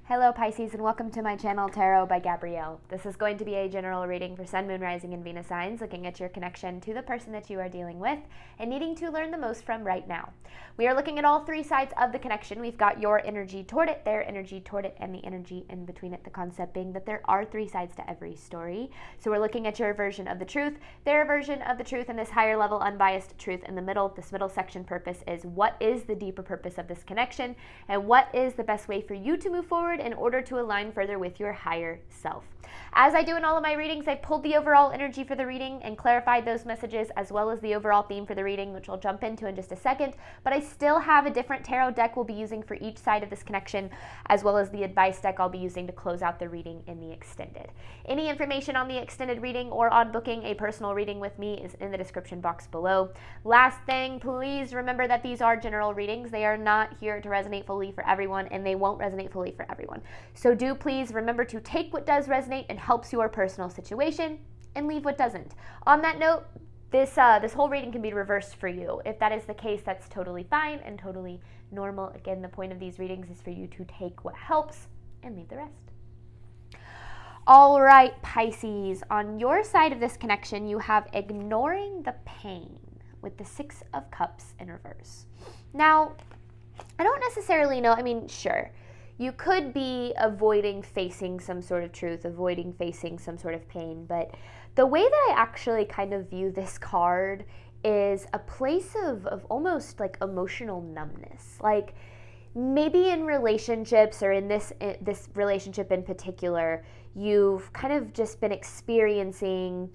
Hello Pisces, and welcome to my channel Tarot by Gabrielle. This is going to be a general reading for Sun, Moon, Rising, and Venus signs, looking at your connection to the person that you are dealing with and needing to learn the most from right now. We are looking at all three sides of the connection. We've got your energy toward it, their energy toward it, and the energy in between it, the concept being that there are three sides to every story. So we're looking at your version of the truth, their version of the truth, and this higher level unbiased truth in the middle. This middle section purpose is what is the deeper purpose of this connection and what is the best way for you to move forward in order to align further with your higher self. As I do in all of my readings, I pulled the overall energy for the reading and clarified those messages, as well as the overall theme for the reading, which I'll jump into in just a second. But I still have a different tarot deck we'll be using for each side of this connection, as well as the advice deck I'll be using to close out the reading in the extended. Any information on the extended reading or on booking a personal reading with me is in the description box below. Last thing, please remember that these are general readings. They are not here to resonate fully for everyone, and they won't resonate fully for everyone. So do please remember to take what does resonate and helps your personal situation and leave what doesn't. On that note, this whole reading can be reversed for you. If that is the case, that's totally fine and totally normal. Again, the point of these readings is for you to take what helps and leave the rest. All right, Pisces, on your side of this connection, you have ignoring the pain with the Six of Cups in reverse. Now, I don't necessarily know, sure, you could be avoiding facing some sort of truth, avoiding facing some sort of pain, but the way that I actually kind of view this card is a place of almost like emotional numbness. Like maybe in relationships, or in this relationship in particular, you've kind of just been experiencing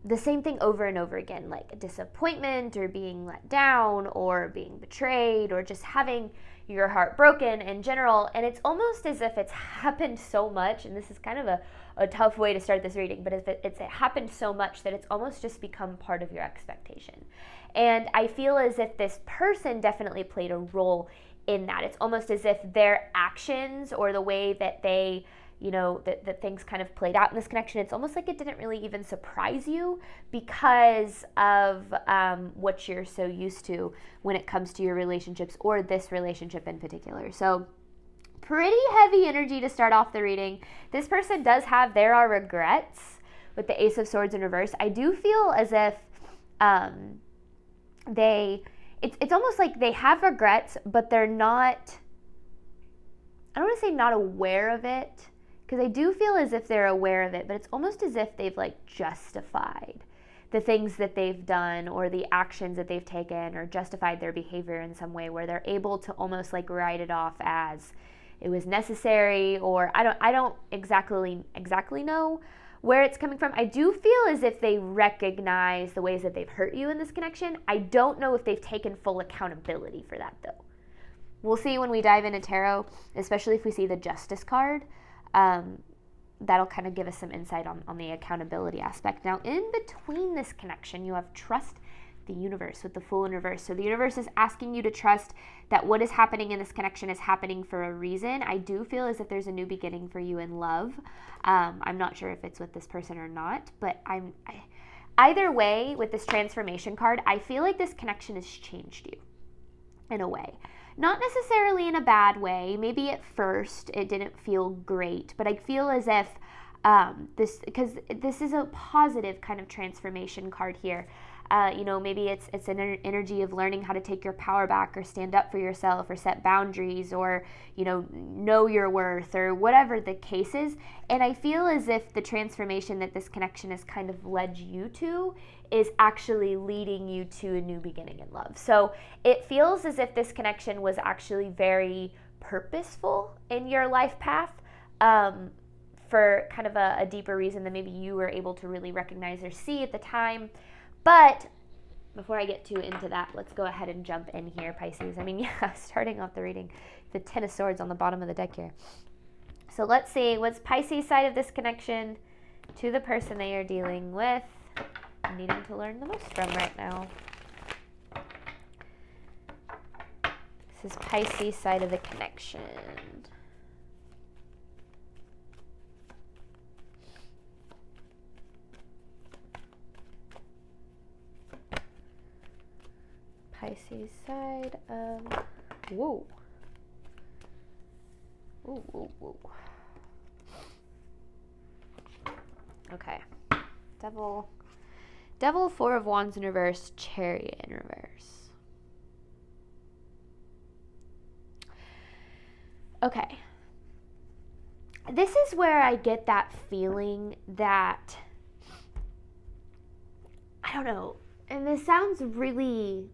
the same thing over and over again, like a disappointment or being let down or being betrayed or just having your heart broken in general. And it's almost as if it's happened so much, and this is kind of a tough way to start this reading, but it's happened so much that it's almost just become part of your expectation. And I feel as if this person definitely played a role in that. It's almost as if their actions or the way that they that things kind of played out in this connection, it's almost like it didn't really even surprise you because of what you're so used to when it comes to your relationships, or this relationship in particular. So pretty heavy energy to start off the reading. This person does have, there are regrets with the Ace of Swords in reverse. I do feel as if it's almost like they have regrets, but they're not, I don't want to say not aware of it, because I do feel as if they're aware of it, but it's almost as if they've like justified the things that they've done or the actions that they've taken, or justified their behavior in some way where they're able to almost like write it off as it was necessary, or I don't exactly know where it's coming from. I do feel as if they recognize the ways that they've hurt you in this connection. I don't know if they've taken full accountability for that though. We'll see when we dive into tarot, especially if we see the Justice card. That'll kind of give us some insight on the accountability aspect. Now, in between this connection, you have trust the universe with the Fool in reverse. So the universe is asking you to trust that what is happening in this connection is happening for a reason. I do feel as if there's a new beginning for you in love. I'm not sure if it's with this person or not, but either way, with this transformation card, I feel like this connection has changed you in a way. Not necessarily in a bad way. Maybe at first it didn't feel great, but I feel as if because this is a positive kind of transformation card here. Maybe it's an energy of learning how to take your power back, or stand up for yourself, or set boundaries, or know your worth, or whatever the case is. And I feel as if the transformation that this connection has kind of led you to is actually leading you to a new beginning in love. So it feels as if this connection was actually very purposeful in your life path, for kind of a deeper reason than maybe you were able to really recognize or see at the time. But before I get too into that, let's go ahead and jump in here, Pisces. Starting off the reading, the Ten of Swords on the bottom of the deck here. So let's see, what's Pisces' side of this connection to the person they are dealing with, needing to learn the most from right now. This is Pisces' side of the connection. Pisces side of, whoa. Ooh, ooh, ooh. Okay. Devil, Four of Wands in reverse, Chariot in reverse. Okay. This is where I get that feeling that, I don't know, and this sounds really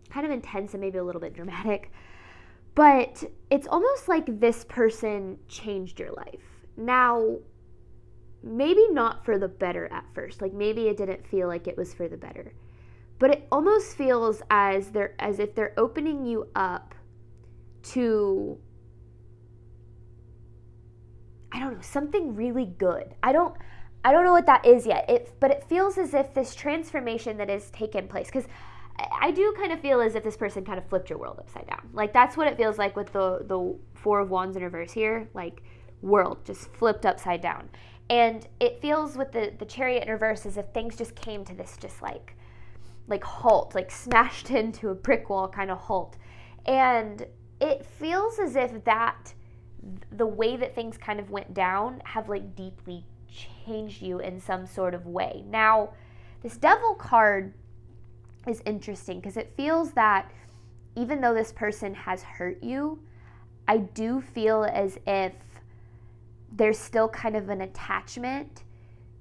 kind of intense and maybe a little bit dramatic, but it's almost like this person changed your life. Now, maybe not for the better at first. Like maybe it didn't feel like it was for the better. But it almost feels as if they're opening you up to, I don't know, something really good. I don't know what that is yet. But it feels as if this transformation that has taken place, because I do kind of feel as if this person kind of flipped your world upside down. Like that's what it feels like with the Four of Wands in reverse here. Like world just flipped upside down. And it feels with the Chariot in reverse as if things just came to this just like halt, like smashed into a brick wall kind of halt. And it feels as if that the way that things kind of went down have like deeply changed you in some sort of way. Now, this Devil card is interesting because it feels that even though this person has hurt you, I do feel as if there's still kind of an attachment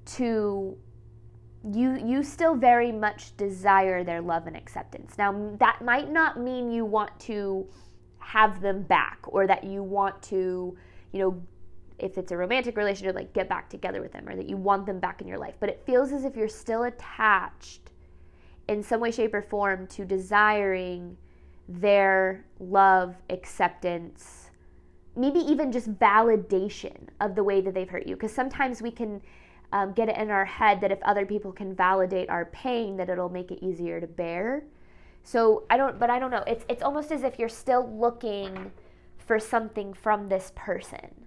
to you still very much desire their love and acceptance. Now, that might not mean you want to have them back or that you want to, if it's a romantic relationship, like get back together with them or that you want them back in your life. But it feels as if you're still attached in some way, shape, or form to desiring their love, acceptance, maybe even just validation of the way that they've hurt you. Because sometimes we can get it in our head that if other people can validate our pain, that it'll make it easier to bear. So I don't know. It's almost as if you're still looking for something from this person,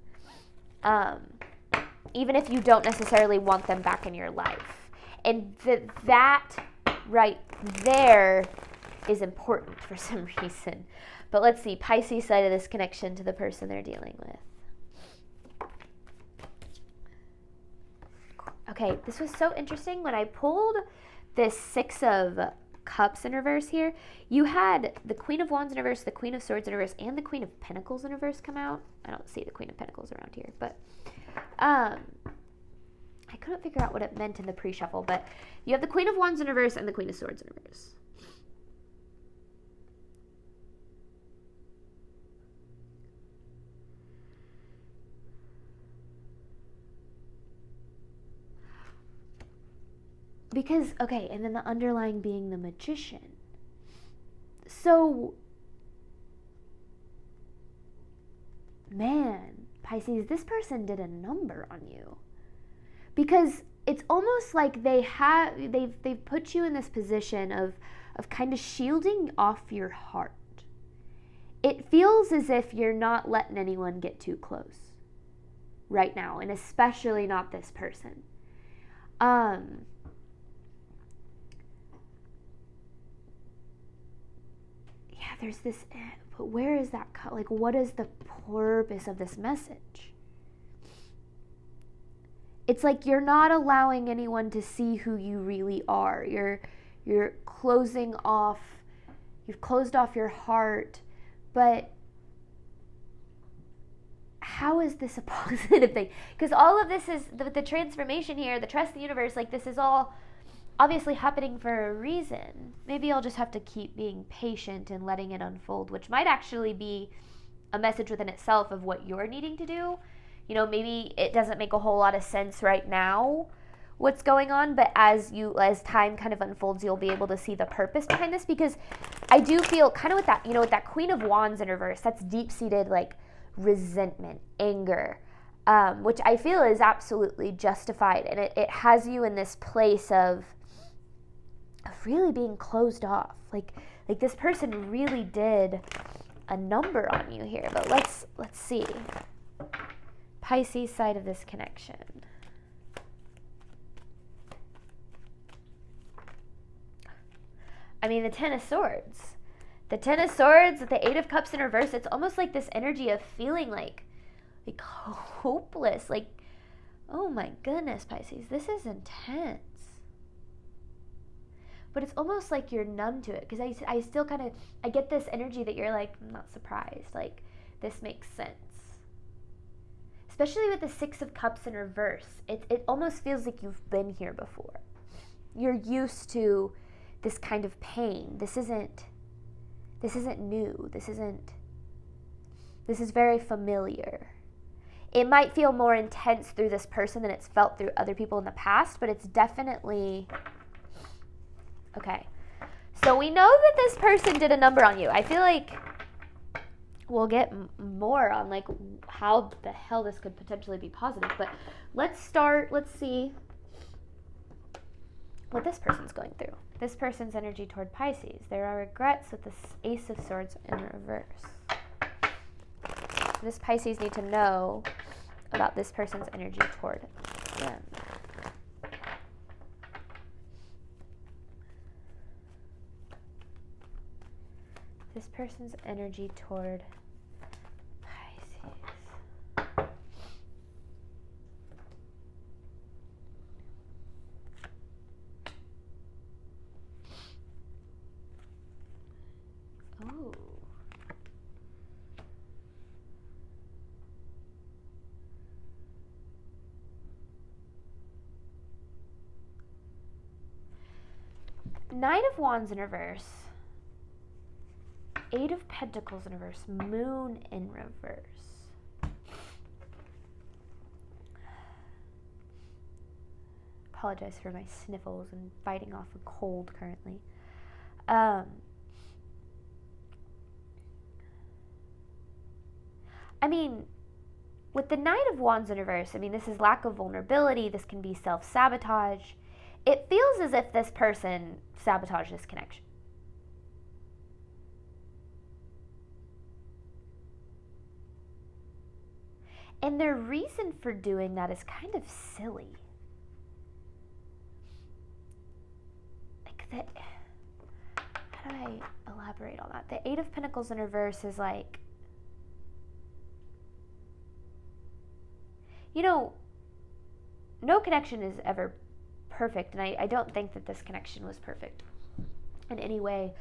even if you don't necessarily want them back in your life. And that right there is important for some reason. But let's see, Pisces side of this connection to the person they're dealing with. Okay, this was so interesting. When I pulled this Six of Cups in reverse here, you had the Queen of Wands in reverse, the Queen of Swords in reverse, and the Queen of Pentacles in reverse come out. I don't see the Queen of Pentacles around here, but I couldn't figure out what it meant in the pre-shuffle, but you have the Queen of Wands in reverse and the Queen of Swords in reverse. Because, okay, and then the underlying being the Magician. So, man, Pisces, this person did a number on you. Because it's almost like they've put you in this position of kind of shielding off your heart. It feels as if you're not letting anyone get too close right now, and especially not this person. There's this, but where is that? Like, what is the purpose of this message? It's like you're not allowing anyone to see who you really are. You're closing off. You've closed off your heart, but how is this a positive thing? Because all of this is the transformation here, the trust in the universe. Like this is all obviously happening for a reason. Maybe I'll just have to keep being patient and letting it unfold, which might actually be a message within itself of what you're needing to do. Maybe it doesn't make a whole lot of sense right now what's going on, but as time kind of unfolds, you'll be able to see the purpose behind this, because I do feel kind of with that, with that Queen of Wands in reverse, that's deep-seated like resentment, anger, which I feel is absolutely justified, and it has you in this place of really being closed off. Like this person really did a number on you here. But let's see. Pisces side of this connection. I mean, the Ten of Swords. The Ten of Swords, the Eight of Cups in reverse, it's almost like this energy of feeling like hopeless. Like, oh my goodness, Pisces, this is intense. But it's almost like you're numb to it, because I still kind of, I get this energy that you're like, I'm not surprised. Like, this makes sense. Especially with the Six of Cups in reverse. It almost feels like you've been here before. You're used to this kind of pain. This isn't new. This is very familiar. It might feel more intense through this person than it's felt through other people in the past, but it's definitely, okay. So we know that this person did a number on you. I feel like we'll get more on like how the hell this could potentially be positive, but let's see what this person's going through. This person's energy toward Pisces. There are regrets with the Ace of Swords in reverse. This Pisces need to know about this person's energy toward them. This person's energy toward Pisces. Ooh. Knight of Wands in reverse. Eight of Pentacles in reverse. Moon in reverse. Apologize for my sniffles and fighting off a cold currently. I mean, with the Knight of Wands in reverse, I mean, this is lack of vulnerability. This can be self-sabotage. It feels as if this person sabotaged this connection. And their reason for doing that is kind of silly. Like, how do I elaborate on that? The Eight of Pentacles in reverse is like, you know, no connection is ever perfect, and I don't think that this connection was perfect in any way.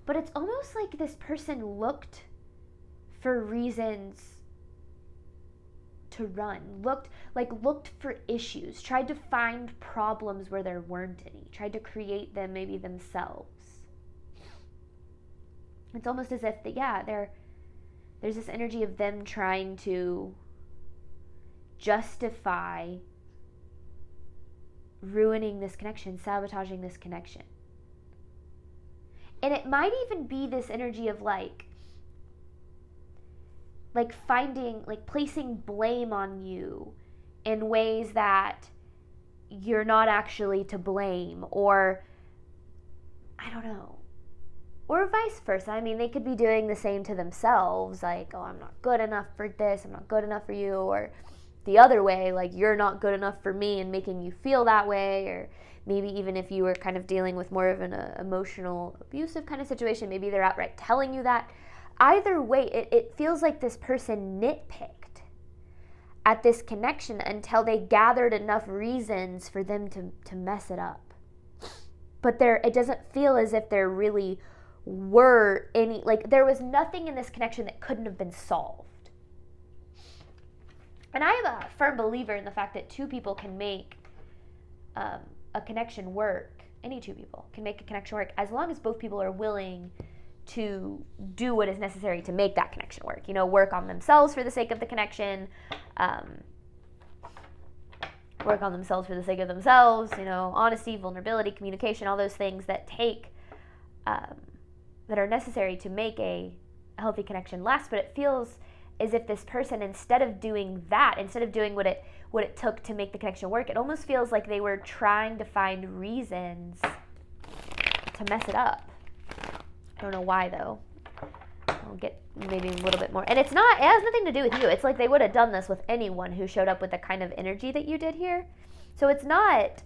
But it's almost like this person looked for reasons to run, looked for issues, tried to find problems where there weren't any, tried to create them maybe themselves. It's almost as if there's this energy of them trying to justify ruining this connection, sabotaging this connection. And it might even be this energy of placing blame on you in ways that you're not actually to blame, or I don't know. Or vice versa. I mean, they could be doing the same to themselves, like, oh, I'm not good enough for this, I'm not good enough for you, or the other way, like, you're not good enough for me, and making you feel that way. Or maybe even if you were kind of dealing with more of an emotional abusive kind of situation, maybe they're outright telling you that. Either way, it feels like this person nitpicked at this connection until they gathered enough reasons for them to mess it up. But it doesn't feel as if there really were any, like, there was nothing in this connection that couldn't have been solved. And I am a firm believer in the fact that two people can make a connection work. Any two people can make a connection work as long as both people are willing to do what is necessary to make that connection work. You know, work on themselves for the sake of the connection, work on themselves for the sake of themselves, you know, honesty, vulnerability, communication, all those things that that are necessary to make a healthy connection last. But it feels as if this person, instead of doing that, instead of doing what it took to make the connection work, it almost feels like they were trying to find reasons to mess it up. I don't know why, though. I'll get maybe a little bit more. And it has nothing to do with you. It's like they would have done this with anyone who showed up with the kind of energy that you did here. So it's not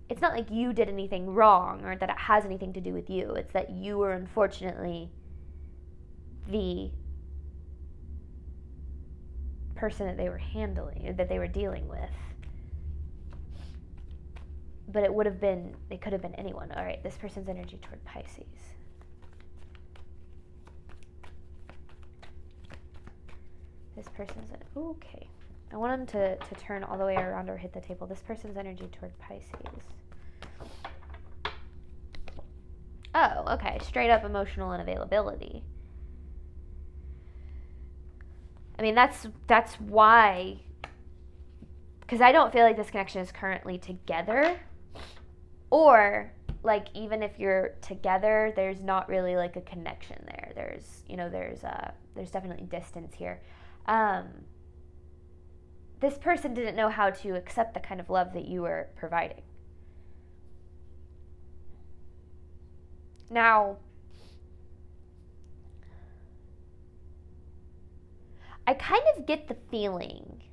it's not like you did anything wrong or that it has anything to do with you. It's that you were unfortunately the person that they were handling, that they were dealing with. But it could have been anyone. All right, this person's energy toward Pisces. This person's, okay. I want them to turn all the way around or hit the table. This person's energy toward Pisces. Oh, okay. Straight up emotional unavailability. I mean, that's why, because I don't feel like this connection is currently together, or like even if you're together, there's not really like a connection there. There's definitely distance here. This person didn't know how to accept the kind of love that you were providing. Now, I kind of get the feeling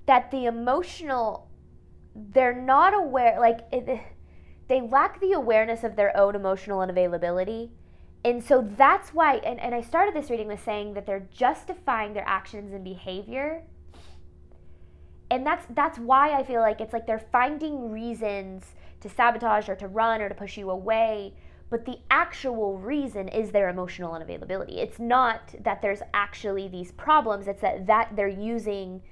that the emotional, they're not aware, they lack the awareness of their own emotional unavailability. And so that's why, and I started this reading with saying that they're justifying their actions and behavior. And that's why I feel like it's like they're finding reasons to sabotage or to run or to push you away. But the actual reason is their emotional unavailability. It's not that there's actually these problems. It's that they're using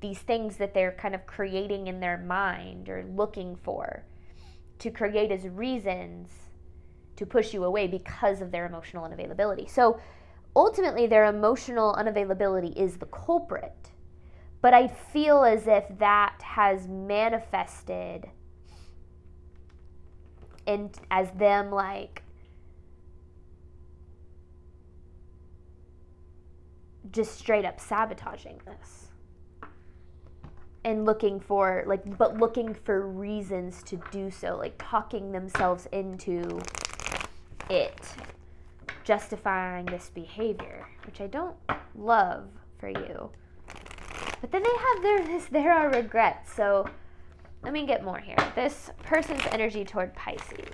these things that they're kind of creating in their mind or looking for to create as reasons to push you away because of their emotional unavailability. So ultimately, their emotional unavailability is the culprit. But I feel as if that has manifested in as them like just straight up sabotaging this and looking for reasons to do so, like talking themselves into it, justifying this behavior, which I don't love for you. But then they have there are regrets. So let me get more here. This person's energy toward Pisces.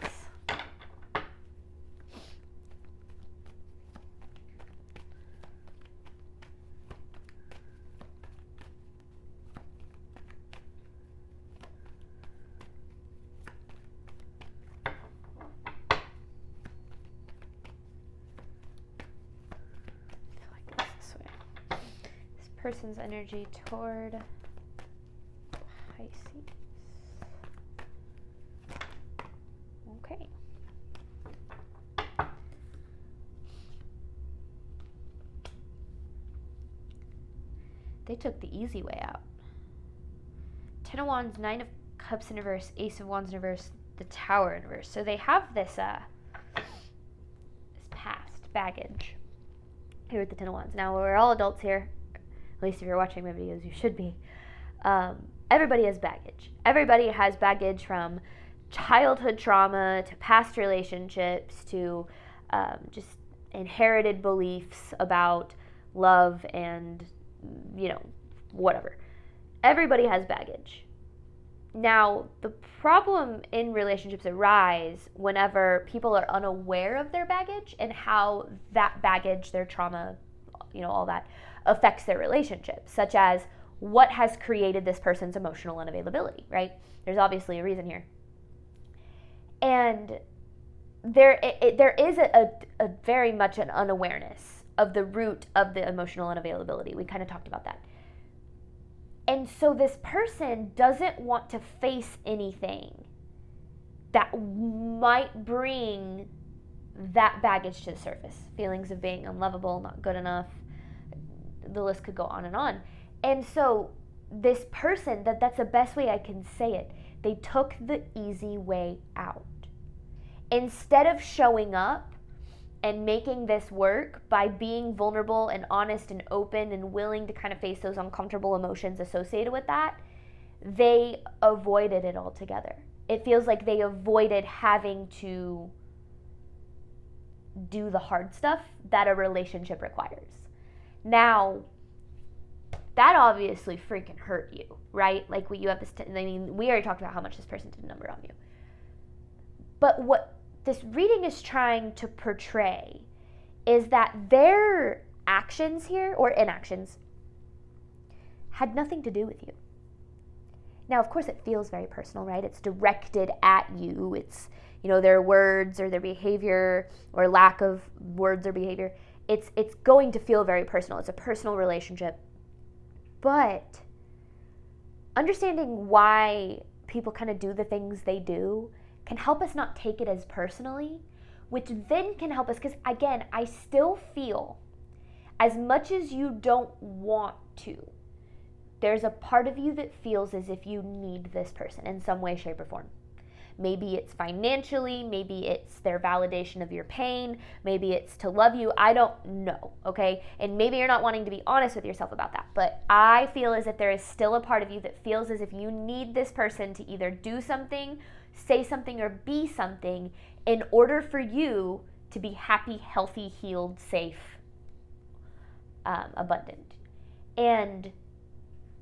Person's energy toward Pisces. Okay. They took the easy way out. Ten of Wands, Nine of Cups in reverse, Ace of Wands in reverse, the Tower in reverse. So they have this past baggage here with the Ten of Wands. Now we're all adults here. At least if you're watching my videos, you should be. Everybody has baggage. Everybody has baggage from childhood trauma to past relationships to just inherited beliefs about love and, whatever. Everybody has baggage. Now, the problem in relationships arise whenever people are unaware of their baggage and how that baggage, their trauma, all that, affects their relationship, such as what has created this person's emotional unavailability, right? There's obviously a reason here. And there is a very much an unawareness of the root of the emotional unavailability. We kind of talked about that. And so this person doesn't want to face anything that might bring that baggage to the surface. Feelings of being unlovable, not good enough. The list could go on and on. And so this person, that's the best way I can say it, they took the easy way out. Instead of showing up and making this work by being vulnerable and honest and open and willing to kind of face those uncomfortable emotions associated with that, they avoided it altogether. It feels like they avoided having to do the hard stuff that a relationship requires. Now, that obviously freaking hurt you, right? Like, you have this, we already talked about how much this person did a number on you. But what this reading is trying to portray is that their actions here, or inactions, had nothing to do with you. Now, of course, it feels very personal, right? It's directed at you. It's, their words or their behavior or lack of words or behavior. It's going to feel very personal. It's a personal relationship. But understanding why people kind of do the things they do can help us not take it as personally, which then can help us, because again, I still feel, as much as you don't want to, there's a part of you that feels as if you need this person in some way, shape, or form. Maybe it's financially, maybe it's their validation of your pain, maybe it's to love you, I don't know, okay? And maybe you're not wanting to be honest with yourself about that, but I feel as if there is still a part of you that feels as if you need this person to either do something, say something, or be something in order for you to be happy, healthy, healed, safe, abundant. And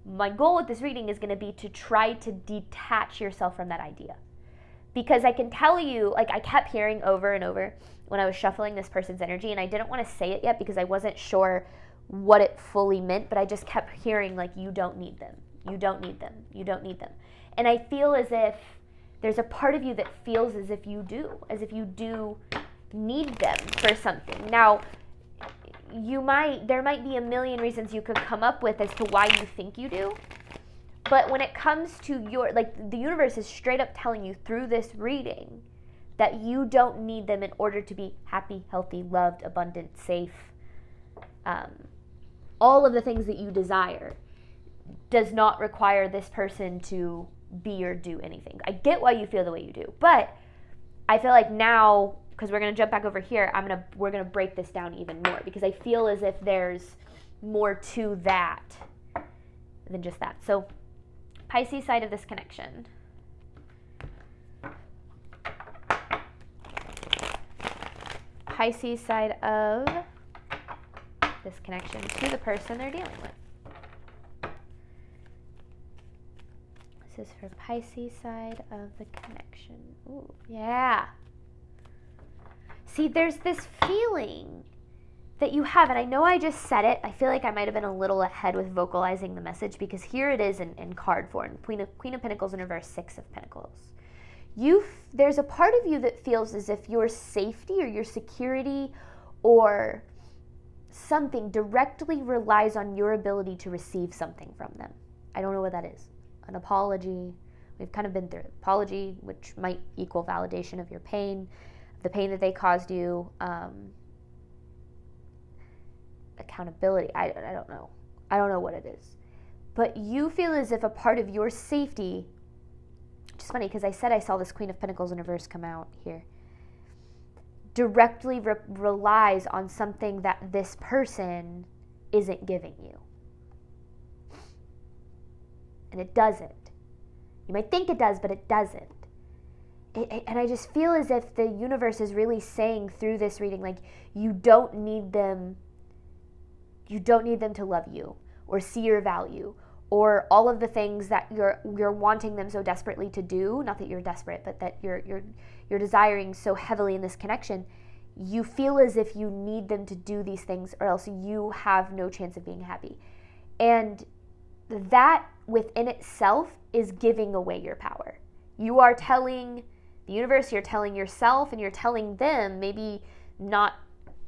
my goal with this reading is going to be to try to detach yourself from that idea. Because I can tell you, like, I kept hearing over and over when I was shuffling this person's energy, and I didn't want to say it yet because I wasn't sure what it fully meant, but I just kept hearing, like, you don't need them, you don't need them, you don't need them. And I feel as if there's a part of you that feels as if you do need them for something. Now, there might be a million reasons you could come up with as to why you think you do. But when it comes to the universe is straight up telling you through this reading that you don't need them in order to be happy, healthy, loved, abundant, safe. All of the things that you desire does not require this person to be or do anything. I get why you feel the way you do, but I feel like now, because we're going to jump back over here, we're going to break this down even more, because I feel as if there's more to that than just that. So, Pisces side of this connection. Pisces side of this connection to the person they're dealing with. This is for Pisces side of the connection. Ooh, yeah. See, there's this feeling that you have, and I know I just said it. I feel like I might have been a little ahead with vocalizing the message, because here it is in card form. Queen of Pentacles in reverse, Six of Pentacles. There's a part of you that feels as if your safety or your security or something directly relies on your ability to receive something from them. I don't know what that is. An apology. We've kind of been through it. Apology, which might equal validation of your pain, the pain that they caused you. Accountability. I don't know. I don't know what it is. But you feel as if a part of your safety, which is funny because I said I saw this Queen of Pentacles in reverse come out here, directly relies on something that this person isn't giving you. And it doesn't. You might think it does, but it doesn't. And I just feel as if the universe is really saying through this reading, like, you don't need them. You don't need them to love you or see your value or all of the things that you're wanting them so desperately to do. Not that you're desperate, but that you're desiring so heavily in this connection. You feel as if you need them to do these things, or else you have no chance of being happy. And that within itself is giving away your power. You are telling the universe, you're telling yourself, and you're telling them, maybe not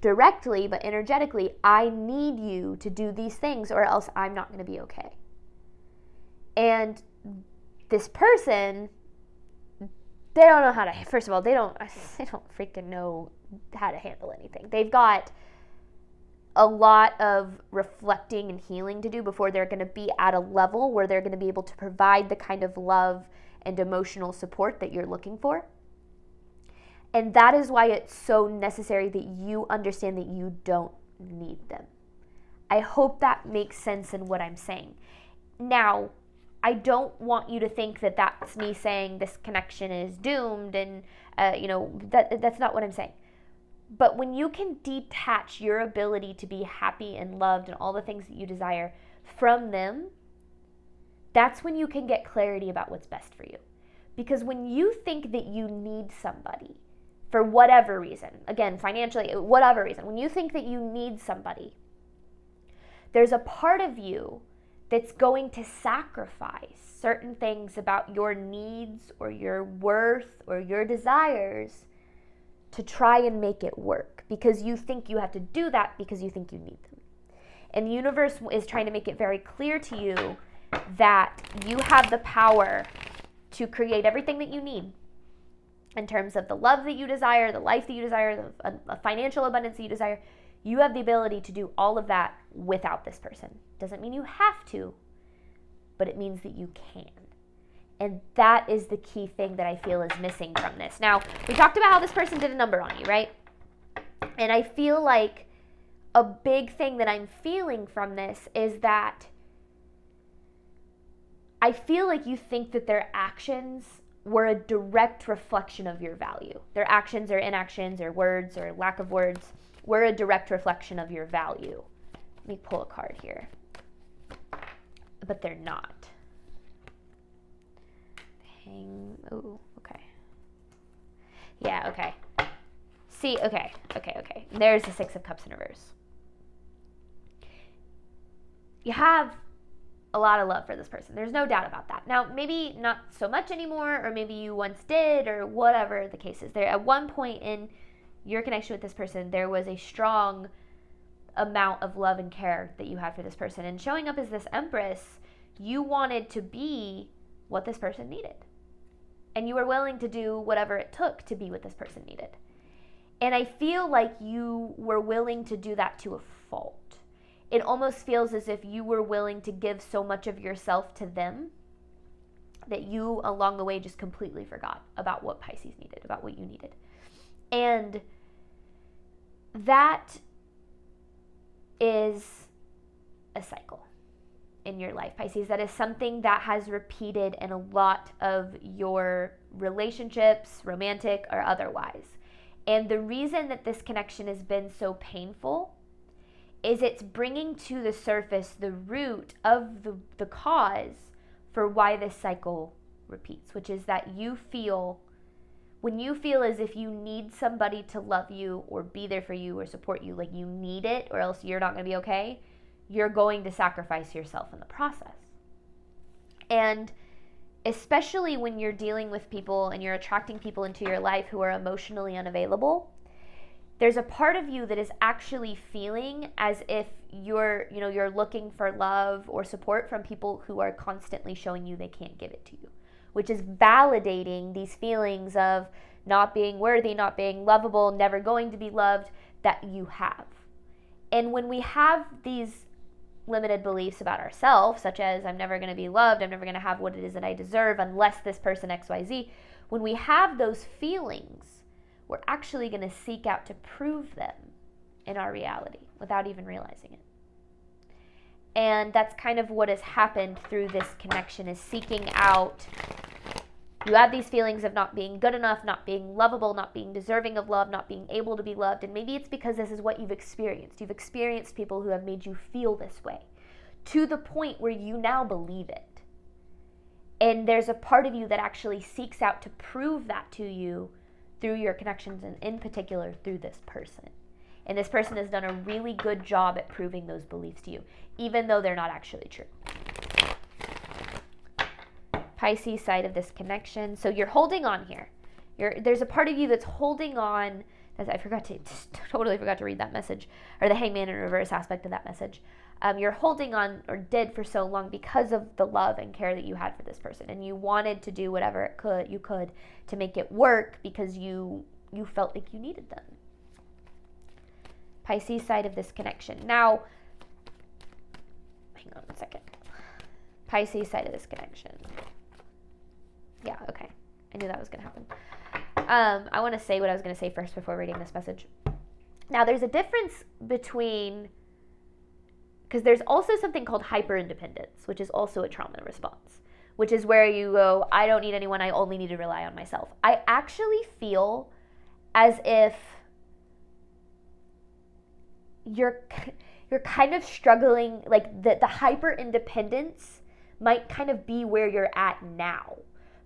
directly, but energetically, I need you to do these things or else I'm not going to be okay. And this person, they don't know how to, first of all, they don't freaking know how to handle anything. They've got a lot of reflecting and healing to do before they're going to be at a level where they're going to be able to provide the kind of love and emotional support that you're looking for. And that is why it's so necessary that you understand that you don't need them. I hope that makes sense in what I'm saying. Now, I don't want you to think that that's me saying this connection is doomed, and that's not what I'm saying. But when you can detach your ability to be happy and loved and all the things that you desire from them, that's when you can get clarity about what's best for you. Because when you think that you need somebody for whatever reason, again, financially, whatever reason, when you think that you need somebody, there's a part of you that's going to sacrifice certain things about your needs or your worth or your desires to try and make it work, because you think you have to do that because you think you need them. And the universe is trying to make it very clear to you that you have the power to create everything that you need in terms of the love that you desire, the life that you desire, the financial abundance that you desire. You have the ability to do all of that without this person. Doesn't mean you have to, but it means that you can. And that is the key thing that I feel is missing from this. Now, we talked about how this person did a number on you, right? And I feel like a big thing that I'm feeling from this is that I feel like you think that their actions were a direct reflection of your value. Their actions or inactions or words or lack of words were a direct reflection of your value. Let me pull a card here. But they're not. Oh, okay. Yeah, okay. See, okay. There's the Six of Cups in reverse. You have a lot of love for this person. There's no doubt about that. Now, maybe not so much anymore, or maybe you once did, or whatever the case is. There, at one point in your connection with this person, there was a strong amount of love and care that you had for this person. And showing up as this Empress, you wanted to be what this person needed. And you were willing to do whatever it took to be what this person needed. And I feel like you were willing to do that to a fault. It almost feels as if you were willing to give so much of yourself to them that you, along the way, just completely forgot about what Pisces needed, about what you needed. And that is a cycle in your life, Pisces. That is something that has repeated in a lot of your relationships, romantic or otherwise. And the reason that this connection has been so painful is it's bringing to the surface the root of the cause for why this cycle repeats, which is that you feel, when you feel as if you need somebody to love you or be there for you or support you, like you need it or else you're not going to be okay, you're going to sacrifice yourself in the process. And especially when you're dealing with people and you're attracting people into your life who are emotionally unavailable, there's a part of you that is actually feeling as if you're looking for love or support from people who are constantly showing you they can't give it to you, which is validating these feelings of not being worthy, not being lovable, never going to be loved that you have. And when we have these limited beliefs about ourselves, such as I'm never going to be loved, I'm never going to have what it is that I deserve unless this person XYZ, when we have those feelings, we're actually going to seek out to prove them in our reality without even realizing it. And that's kind of what has happened through this connection, is seeking out. You have these feelings of not being good enough, not being lovable, not being deserving of love, not being able to be loved. And maybe it's because this is what you've experienced. You've experienced people who have made you feel this way to the point where you now believe it. And there's a part of you that actually seeks out to prove that to you through your connections, and in particular through this person. And this person has done a really good job at proving those beliefs to you, even though they're not actually true. Pisces side of this connection. So you're holding on here. There's a part of you that's holding on. Totally forgot to read that message, or the Hangman in reverse aspect of that message. You're holding on, or did for so long, because of the love and care that you had for this person, and you wanted to do whatever you could to make it work because you felt like you needed them. Pisces side of this connection. Now, hang on a second. Pisces side of this connection. Yeah, okay. I knew that was going to happen. I want to say what I was going to say first before reading this message. Now, there's a difference between, because there's also something called hyper-independence, which is also a trauma response, which is where you go, I don't need anyone, I only need to rely on myself. I actually feel as if you're kind of struggling, like the hyper independence might kind of be where you're at now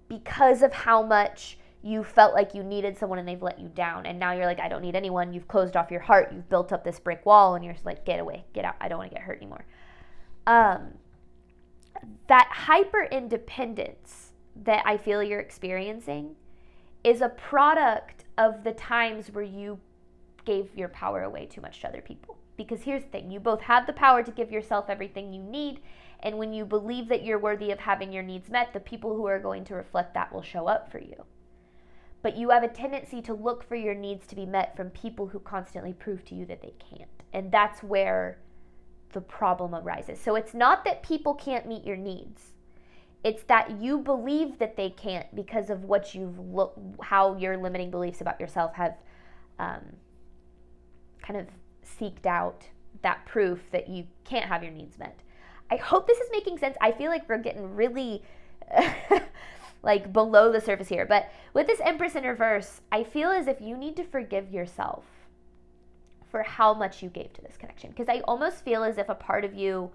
because of how much you felt like you needed someone and they've let you down. And now you're like, I don't need anyone. You've closed off your heart. You've built up this brick wall and you're just like, get away, get out. I don't want to get hurt anymore. That hyper independence that I feel you're experiencing is a product of the times where you gave your power away too much to other people. Because here's the thing, you both have the power to give yourself everything you need, and when you believe that you're worthy of having your needs met, the people who are going to reflect that will show up for you. But you have a tendency to look for your needs to be met from people who constantly prove to you that they can't. And that's where the problem arises. So it's not that people can't meet your needs. It's that you believe that they can't because of what how your limiting beliefs about yourself have kind of seeked out that proof that you can't have your needs met. I hope this is making sense. I feel like we're getting really like below the surface here. But with this Empress in reverse, I feel as if you need to forgive yourself for how much you gave to this connection. Because I almost feel as if a part of you,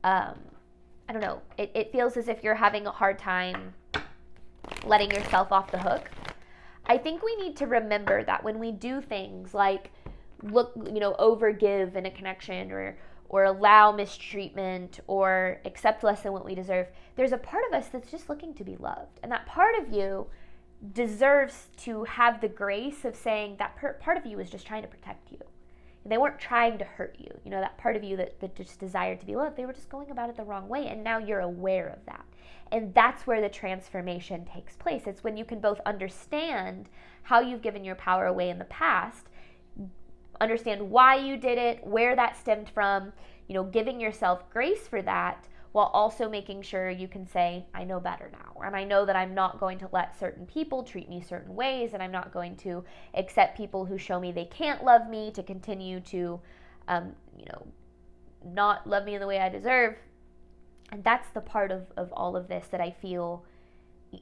I don't know, it feels as if you're having a hard time letting yourself off the hook. I think we need to remember that when we do things like overgive in a connection or allow mistreatment or accept less than what we deserve, there's a part of us that's just looking to be loved. And that part of you deserves to have the grace of saying that part of you is just trying to protect you. And they weren't trying to hurt you. You know, that part of you that just desired to be loved, they were just going about it the wrong way. And now you're aware of that. And that's where the transformation takes place. It's when you can both understand how you've given your power away in the past, understand why you did it, where that stemmed from, giving yourself grace for that, while also making sure you can say, I know better now. And I know that I'm not going to let certain people treat me certain ways, and I'm not going to accept people who show me they can't love me to continue to, not love me in the way I deserve. And that's the part of all of this that I feel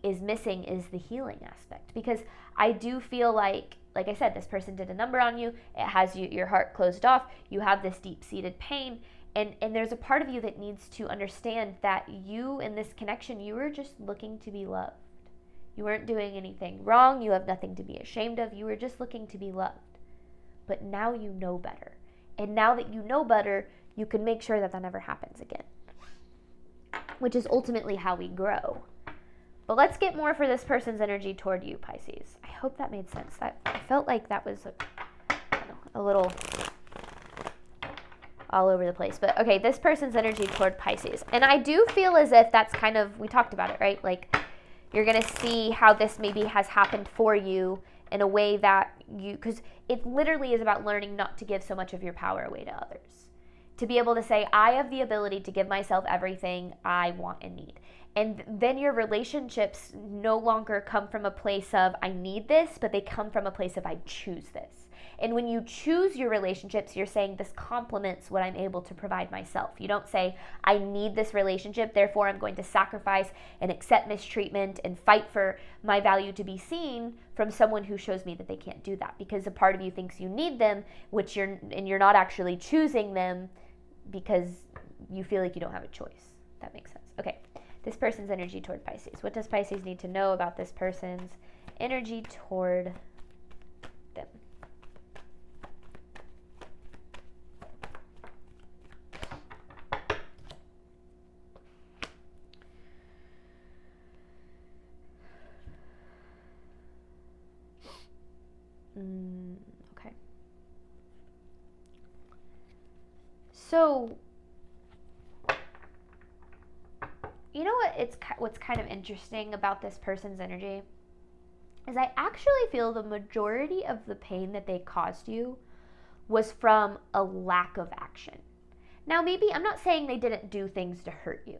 is missing, is the healing aspect. Because I do feel like I said, this person did a number on you. It has your heart closed off. You have this deep-seated pain. And there's a part of you that needs to understand that you, in this connection, you were just looking to be loved. You weren't doing anything wrong. You have nothing to be ashamed of. You were just looking to be loved. But now you know better. And now that you know better, you can make sure that never happens again. Which is ultimately how we grow. But let's get more for this person's energy toward you, Pisces. I hope that made sense. I felt like that was a little all over the place. But okay, this person's energy toward Pisces. And I do feel as if that's kind of, we talked about it, right? Like, you're going to see how this maybe has happened for you in a way that because it literally is about learning not to give so much of your power away to others. To be able to say, I have the ability to give myself everything I want and need. And then your relationships no longer come from a place of, I need this, but they come from a place of, I choose this. And when you choose your relationships, you're saying, this complements what I'm able to provide myself. You don't say, I need this relationship, therefore I'm going to sacrifice and accept mistreatment and fight for my value to be seen from someone who shows me that they can't do that. Because a part of you thinks you need them, and you're not actually choosing them because you feel like you don't have a choice. That makes sense. Okay. This person's energy toward Pisces. What does Pisces need to know about this person's energy toward them? Okay. So, you know what's kind of interesting about this person's energy is I actually feel the majority of the pain that they caused you was from a lack of action. Now, maybe I'm not saying they didn't do things to hurt you.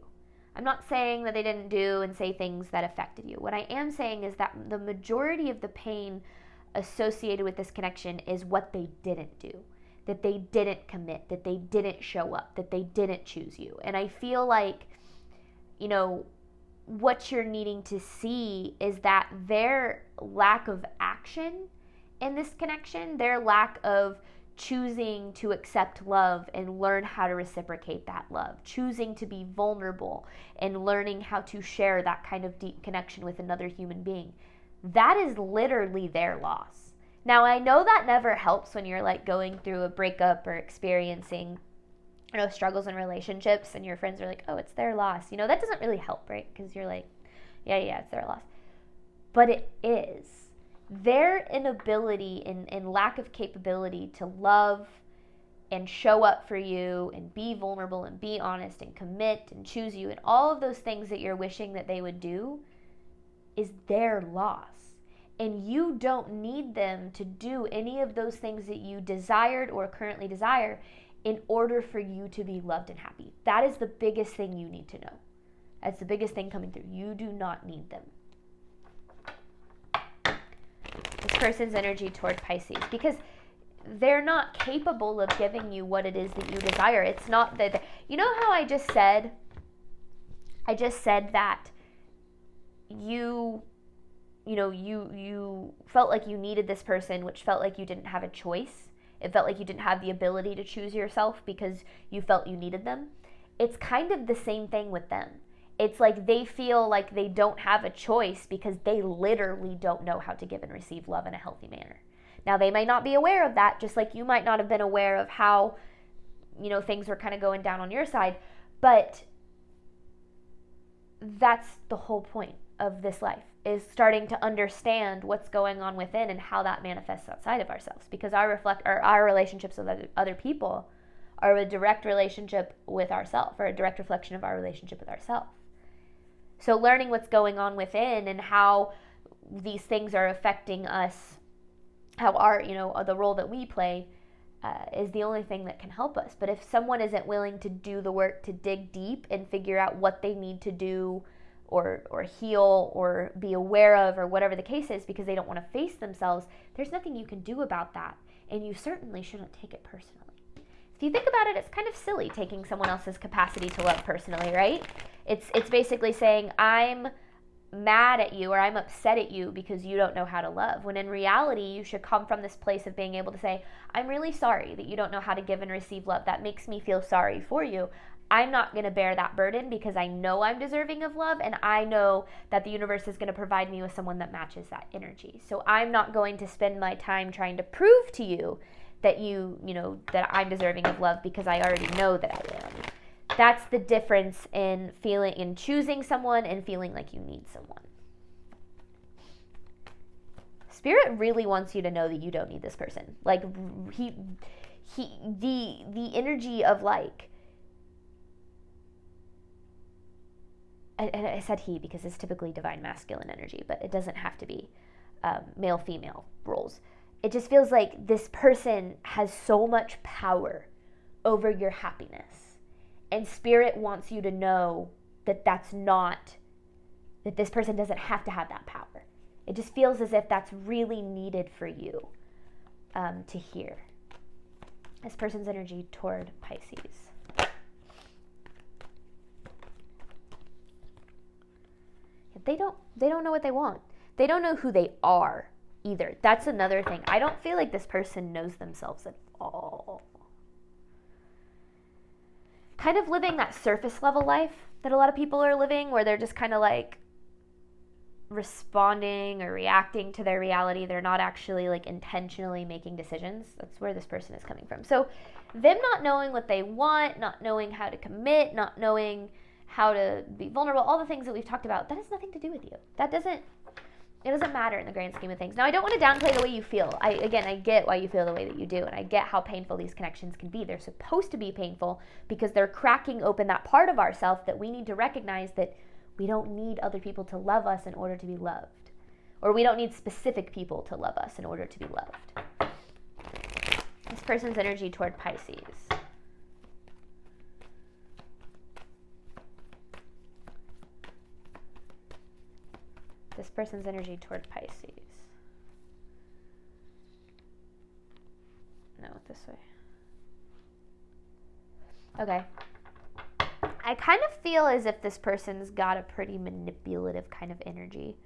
I'm not saying that they didn't do and say things that affected you. What I am saying is that the majority of the pain associated with this connection is what they didn't do. That they didn't commit, that they didn't show up, that they didn't choose you. And I feel like, what you're needing to see is that their lack of action in this connection, their lack of choosing to accept love and learn how to reciprocate that love, choosing to be vulnerable and learning how to share that kind of deep connection with another human being. That is literally their loss. Now, I know that never helps when you're like going through a breakup or experiencing, struggles in relationships and your friends are like, oh, it's their loss. That doesn't really help, right? Because you're like, yeah, it's their loss. But it is. Their inability and lack of capability to love and show up for you and be vulnerable and be honest and commit and choose you and all of those things that you're wishing that they would do is their loss. And you don't need them to do any of those things that you desired or currently desire in order for you to be loved and happy. That is the biggest thing you need to know. That's the biggest thing coming through. You do not need them. This person's energy toward Pisces, because they're not capable of giving you what it is that you desire. It's not that, how I just said that you felt like you needed this person, which felt like you didn't have a choice. It felt like you didn't have the ability to choose yourself because you felt you needed them. It's kind of the same thing with them. It's like they feel like they don't have a choice because they literally don't know how to give and receive love in a healthy manner. Now, they might not be aware of that, just like you might not have been aware of how, things were kind of going down on your side. But that's the whole point of this life, is starting to understand what's going on within and how that manifests outside of ourselves. Because our relationships with other people are a direct relationship with ourselves, or a direct reflection of our relationship with ourselves. So learning what's going on within and how these things are affecting us, how our, the role that we play is the only thing that can help us. But if someone isn't willing to do the work to dig deep and figure out what they need to do or heal or be aware of or whatever the case is, because they don't want to face themselves, there's nothing you can do about that. And you certainly shouldn't take it personally. If you think about it, it's kind of silly taking someone else's capacity to love personally, right? It's basically saying, I'm mad at you or I'm upset at you because you don't know how to love. When in reality, you should come from this place of being able to say, I'm really sorry that you don't know how to give and receive love. That makes me feel sorry for you. I'm not going to bear that burden because I know I'm deserving of love, and I know that the universe is going to provide me with someone that matches that energy. So I'm not going to spend my time trying to prove to you that that I'm deserving of love, because I already know that I am. That's the difference in choosing someone and feeling like you need someone. Spirit really wants you to know that you don't need this person. Like the energy of like, and I said he because it's typically divine masculine energy, but it doesn't have to be male-female roles. It just feels like this person has so much power over your happiness. And Spirit wants you to know that that this person doesn't have to have that power. It just feels as if that's really needed for you to hear. This person's energy toward Pisces. They don't know what they want. They don't know who they are either. That's another thing. I don't feel like this person knows themselves at all. Kind of living that surface level life that a lot of people are living, where they're just kind of like responding or reacting to their reality. They're not actually like intentionally making decisions. That's where this person is coming from. So them not knowing what they want, not knowing how to commit, not knowing how to be vulnerable, all the things that we've talked about, that has nothing to do with you. It doesn't matter in the grand scheme of things. Now, I don't want to downplay the way you feel. I get why you feel the way that you do, and I get how painful these connections can be. They're supposed to be painful because they're cracking open that part of ourselves that we need to recognize that we don't need other people to love us in order to be loved. Or we don't need specific people to love us in order to be loved. This person's energy toward Pisces. This person's energy toward Pisces. No, this way. Okay. I kind of feel as if this person's got a pretty manipulative kind of energy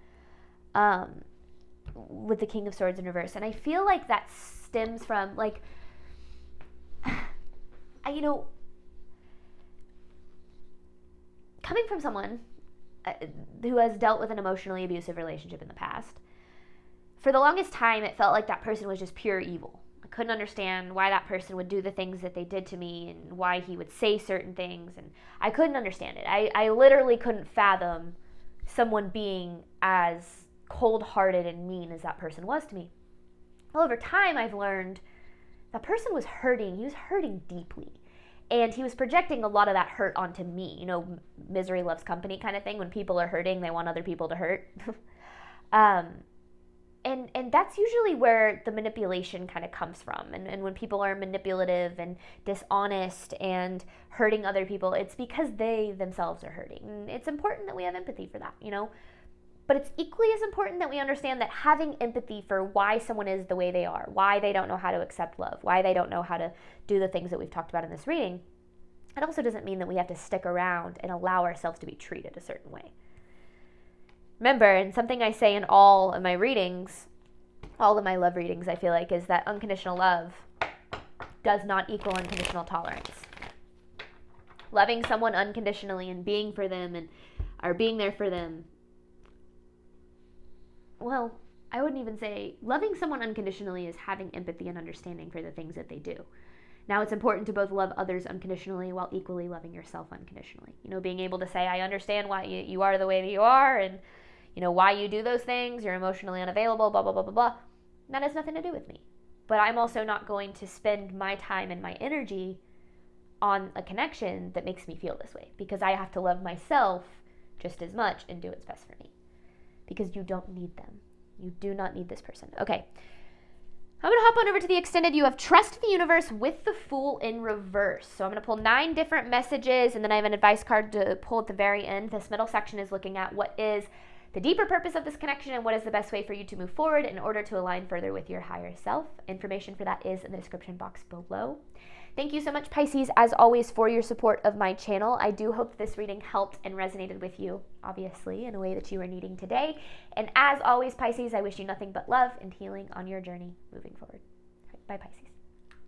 with the King of Swords in reverse. And I feel like that stems from, like, coming from someone who has dealt with an emotionally abusive relationship in the past, for the longest time, it felt like that person was just pure evil. I couldn't understand why that person would do the things that they did to me and why he would say certain things, and I couldn't understand it. I literally couldn't fathom someone being as cold-hearted and mean as that person was to me. Well, over time, I've learned that person was hurting. He was hurting deeply. And he was projecting a lot of that hurt onto me. Misery loves company kind of thing. When people are hurting, they want other people to hurt. And that's usually where the manipulation kind of comes from. And when people are manipulative and dishonest and hurting other people, it's because they themselves are hurting. And it's important that we have empathy for that, But it's equally as important that we understand that having empathy for why someone is the way they are, why they don't know how to accept love, why they don't know how to do the things that we've talked about in this reading, it also doesn't mean that we have to stick around and allow ourselves to be treated a certain way. Remember, and something I say in all of my readings, all of my love readings, I feel like, is that unconditional love does not equal unconditional tolerance. Loving someone unconditionally and being for them or being there for them, well, I wouldn't even say loving someone unconditionally is having empathy and understanding for the things that they do. Now, it's important to both love others unconditionally while equally loving yourself unconditionally. Being able to say, I understand why you are the way that you are and, why you do those things. You're emotionally unavailable, blah, blah, blah, blah, blah. That has nothing to do with me. But I'm also not going to spend my time and my energy on a connection that makes me feel this way, because I have to love myself just as much and do what's best for me. Because you don't need them. You do not need this person. Okay. I'm going to hop on over to the extended. You have Trust the Universe with the Fool in reverse. So I'm going to pull 9 different messages, and then I have an advice card to pull at the very end. This middle section is looking at what is the deeper purpose of this connection and what is the best way for you to move forward in order to align further with your higher self. Information for that is in the description box below. Thank you so much, Pisces, as always, for your support of my channel. I do hope this reading helped and resonated with you, obviously, in a way that you are needing today. And as always, Pisces, I wish you nothing but love and healing on your journey moving forward. Bye, Pisces.